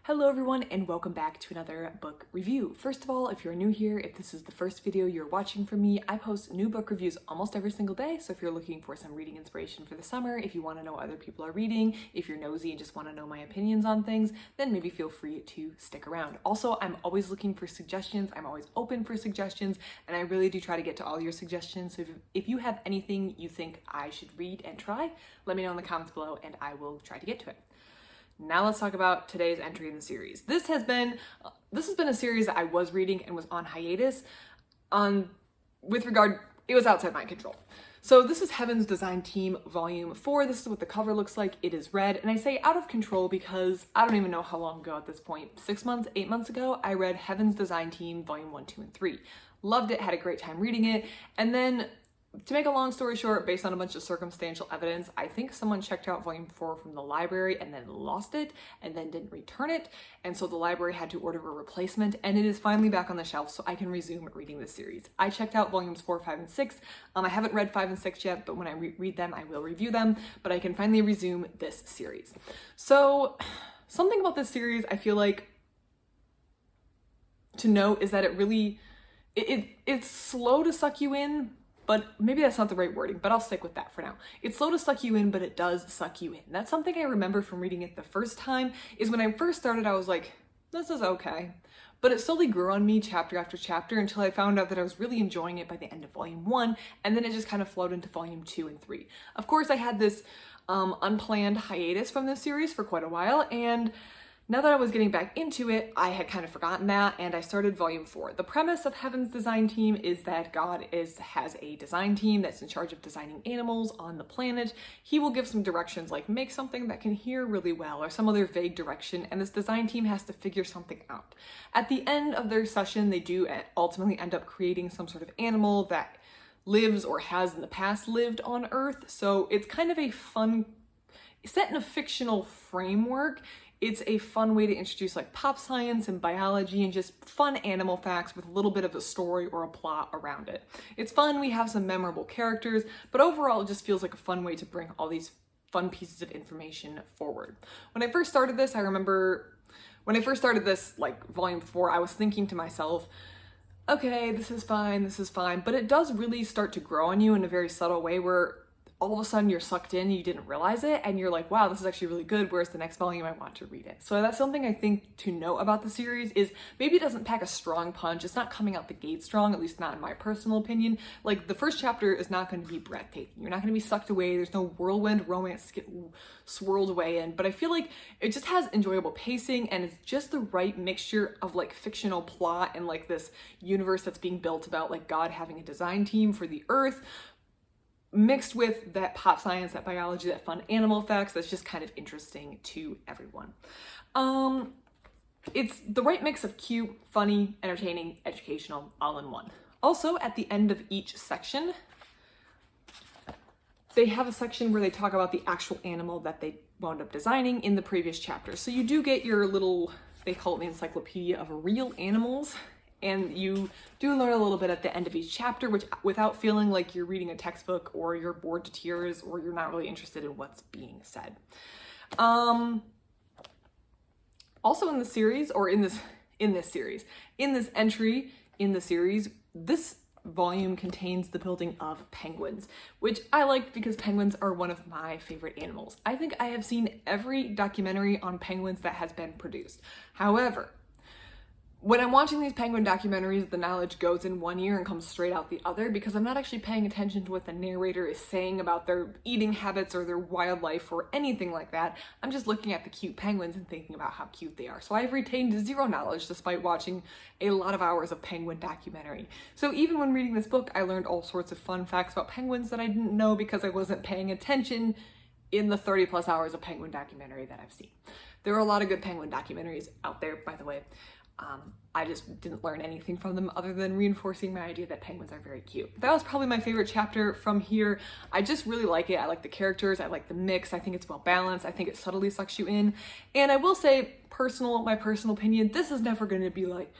Hello everyone and welcome back to another book review. First of all, if you're new here, if this is the first video you're watching from me, I post new book reviews almost every single day. So if you're looking for some reading inspiration for the summer, if you want to know what other people are reading, if you're nosy and just want to know my opinions on things, then maybe feel free to stick around. Also, I'm always looking for suggestions. I'm always open for suggestions and I really do try to get to all your suggestions. So if you have anything you think I should read and try, let me know in the comments below and I will try to get to it. Now let's talk about today's entry in the series. This has been a series that I was reading and was on hiatus. It was outside my control. So this is Heaven's Design Team Volume 4. This is what the cover looks like. It is red. And I say out of control because I don't even know how long ago at this point. 6 months, 8 months ago, I read Heaven's Design Team Volume 1, 2, and 3. Loved it, had a great time reading it. And then to make a long story short, based on a bunch of circumstantial evidence, I think someone checked out Volume 4 from the library and then lost it and then didn't return it. And so the library had to order a replacement and it is finally back on the shelf so I can resume reading this series. I checked out Volumes 4, 5, and 6. I haven't read 5 and 6 yet, but when I read them, I will review them, but I can finally resume this series. So something about this series I feel like to note is that it's slow to suck you in, but maybe that's not the right wording, but I'll stick with that for now. It's slow to suck you in, but it does suck you in. That's something I remember from reading it the first time, is when I first started, I was like, this is okay. But it slowly grew on me chapter after chapter until I found out that I was really enjoying it by the end of Volume 1, and then it just kind of flowed into Volume 2 and 3. Of course, I had this unplanned hiatus from this series for quite a while, and now that I was getting back into it, I had kind of forgotten that and I started Volume 4. The premise of Heaven's Design Team is that God has a design team that's in charge of designing animals on the planet. He will give some directions like make something that can hear really well or some other vague direction, and this design team has to figure something out. At the end of their session, they do ultimately end up creating some sort of animal that lives or has in the past lived on Earth. So it's kind of a fun, set in a fictional framework. It's a fun way to introduce like pop science and biology and just fun animal facts with a little bit of a story or a plot around it. It's fun, we have some memorable characters, but overall it just feels like a fun way to bring all these fun pieces of information forward. When I first started this, I remember when I first started this, like Volume 4, I was thinking to myself, okay, this is fine, but it does really start to grow on you in a very subtle way where all of a sudden you're sucked in, you didn't realize it, and you're like, wow, this is actually really good, whereas the next volume I want to read it. So that's something I think to know about the series is maybe it doesn't pack a strong punch, it's not coming out the gate strong, at least not in my personal opinion. Like the first chapter is not going to be breathtaking, you're not going to be sucked away, there's no whirlwind romance to get swirled away in, but I feel like it just has enjoyable pacing and it's just the right mixture of like fictional plot and like this universe that's being built about like God having a design team for the Earth, mixed with that pop science, that biology, that fun animal facts that's just kind of interesting to everyone. It's the right mix of cute, funny, entertaining, educational, all in one. Also, at the end of each section, they have a section where they talk about the actual animal that they wound up designing in the previous chapter. So you do get your little, they call it the encyclopedia of real animals, and you do learn a little bit at the end of each chapter, which without feeling like you're reading a textbook or you're bored to tears or you're not really interested in what's being said. Also in the series, or in this entry in the series, this volume contains the building of penguins, which I liked because penguins are one of my favorite animals. I think I have seen every documentary on penguins that has been produced. However, when I'm watching these penguin documentaries, the knowledge goes in one ear and comes straight out the other because I'm not actually paying attention to what the narrator is saying about their eating habits or their wildlife or anything like that. I'm just looking at the cute penguins and thinking about how cute they are. So I've retained zero knowledge despite watching a lot of hours of penguin documentary. So even when reading this book, I learned all sorts of fun facts about penguins that I didn't know because I wasn't paying attention in the 30+ hours of penguin documentary that I've seen. There are a lot of good penguin documentaries out there, by the way. I just didn't learn anything from them other than reinforcing my idea that penguins are very cute. That was probably my favorite chapter from here. I just really like it. I like the characters. I like the mix. I think it's well balanced. I think it subtly sucks you in. And I will say, my personal opinion, this is never going to be like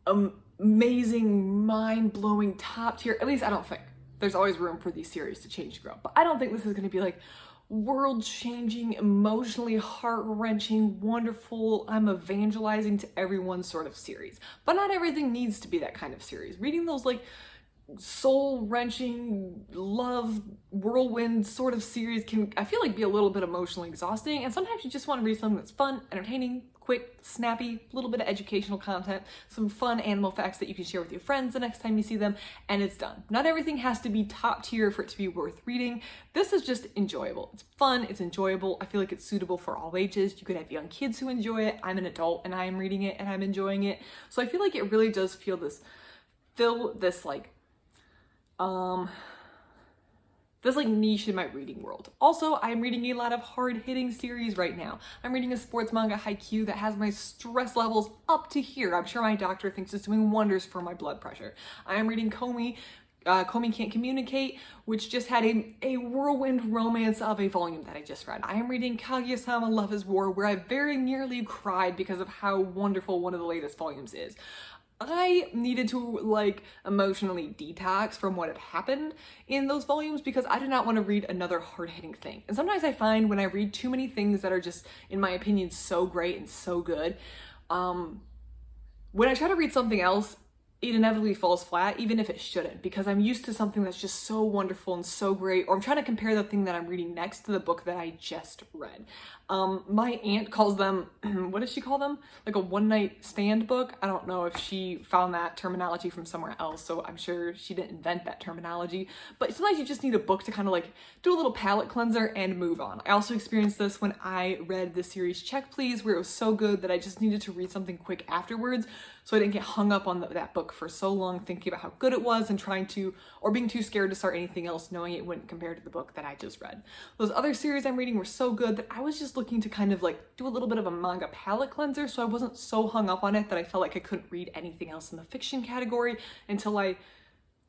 amazing, mind-blowing, top tier. At least I don't think. There's always room for these series to change and grow. But I don't think this is going to be like, world-changing, emotionally heart-wrenching, wonderful, I'm evangelizing to everyone sort of series. But not everything needs to be that kind of series. Reading those like soul-wrenching, love, whirlwind sort of series can, I feel like, be a little bit emotionally exhausting, and sometimes you just want to read something that's fun, entertaining, quick, snappy, a little bit of educational content, some fun animal facts that you can share with your friends the next time you see them, and it's done. Not everything has to be top tier for it to be worth reading. This is just enjoyable. It's fun, it's enjoyable. I feel like it's suitable for all ages. You could have young kids who enjoy it. I'm an adult and I am reading it and I'm enjoying it. So I feel like it really does fill this niche in my reading world. Also, I'm reading a lot of hard-hitting series right now. I'm reading a sports manga, Haikyuu, that has my stress levels up to here. I'm sure my doctor thinks it's doing wonders for my blood pressure. I am reading Komi, Komi Can't Communicate, which just had a whirlwind romance of a volume that I just read. I am reading Kaguya-sama Love is War, where I very nearly cried because of how wonderful one of the latest volumes is. I needed to like emotionally detox from what had happened in those volumes because I did not want to read another hard-hitting thing. And sometimes I find when I read too many things that are just, in my opinion, so great and so good, when I try to read something else, it inevitably falls flat, even if it shouldn't, because I'm used to something that's just so wonderful and so great, or I'm trying to compare the thing that I'm reading next to the book that I just read. My aunt calls them, what does she call them? Like a one-night stand book? I don't know if she found that terminology from somewhere else, so I'm sure she didn't invent that terminology, but sometimes you just need a book to kind of like do a little palate cleanser and move on. I also experienced this when I read the series Check Please, where it was so good that I just needed to read something quick afterwards, so I didn't get hung up on that book for so long thinking about how good it was and being too scared to start anything else knowing it wouldn't compare to the book that I just read. Those other series I'm reading were so good that I was just looking to kind of like do a little bit of a manga palate cleanser, so I wasn't so hung up on it that I felt like I couldn't read anything else in the fiction category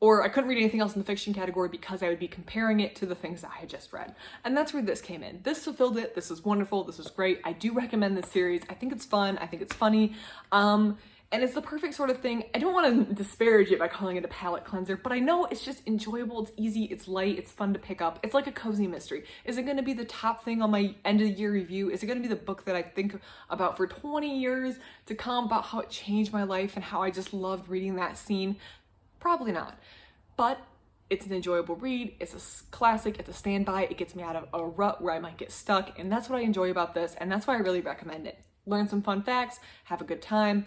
or I couldn't read anything else in the fiction category because I would be comparing it to the things that I had just read. And that's where this came in. This fulfilled it. This is wonderful. This is great. I do recommend this series. I think it's fun. I think it's funny. And it's the perfect sort of thing. I don't want to disparage it by calling it a palate cleanser, but I know it's just enjoyable, it's easy, it's light, it's fun to pick up. It's like a cozy mystery. Is it going to be the top thing on my end of the year review? Is it going to be the book that I think about for 20 years to come about how it changed my life and how I just loved reading that scene? Probably not. But it's an enjoyable read, it's a classic, it's a standby, it gets me out of a rut where I might get stuck, and that's what I enjoy about this, and that's why I really recommend it. Learn some fun facts, have a good time.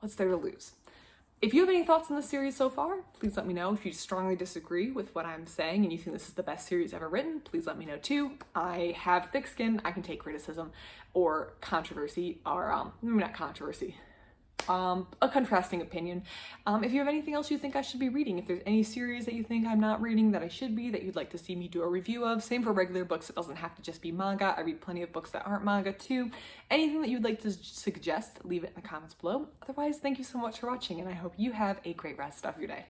What's there to lose? If you have any thoughts on this series so far, please let me know. If you strongly disagree with what I'm saying and you think this is the best series ever written, please let me know too. I have thick skin, I can take criticism or controversy, or maybe not controversy, a contrasting opinion. If you have anything else you think I should be reading, if there's any series that you think I'm not reading that I should be, that you'd like to see me do a review of, same for regular books, it doesn't have to just be manga. I read plenty of books that aren't manga too. Anything that you'd like to suggest, leave it in the comments below. Otherwise, thank you so much for watching and I hope you have a great rest of your day.